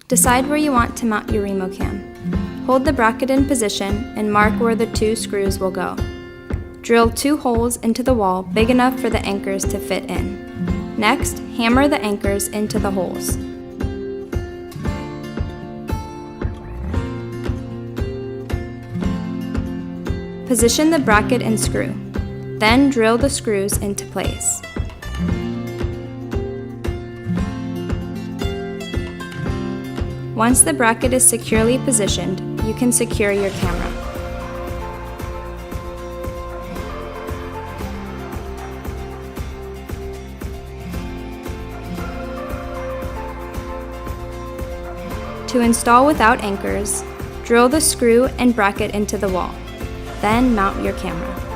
Decide where you want to mount your RemoCam. Hold the bracket in position and mark where the 2 screws will go. Drill 2 holes into the wall big enough for the anchors to fit in. Next, hammer the anchors into the holes. Position the bracket and screw. Then drill the screws into place. Once the bracket is securely positioned, you can secure your camera. To install without anchors, drill the screw and bracket into the wall. Then mount your camera.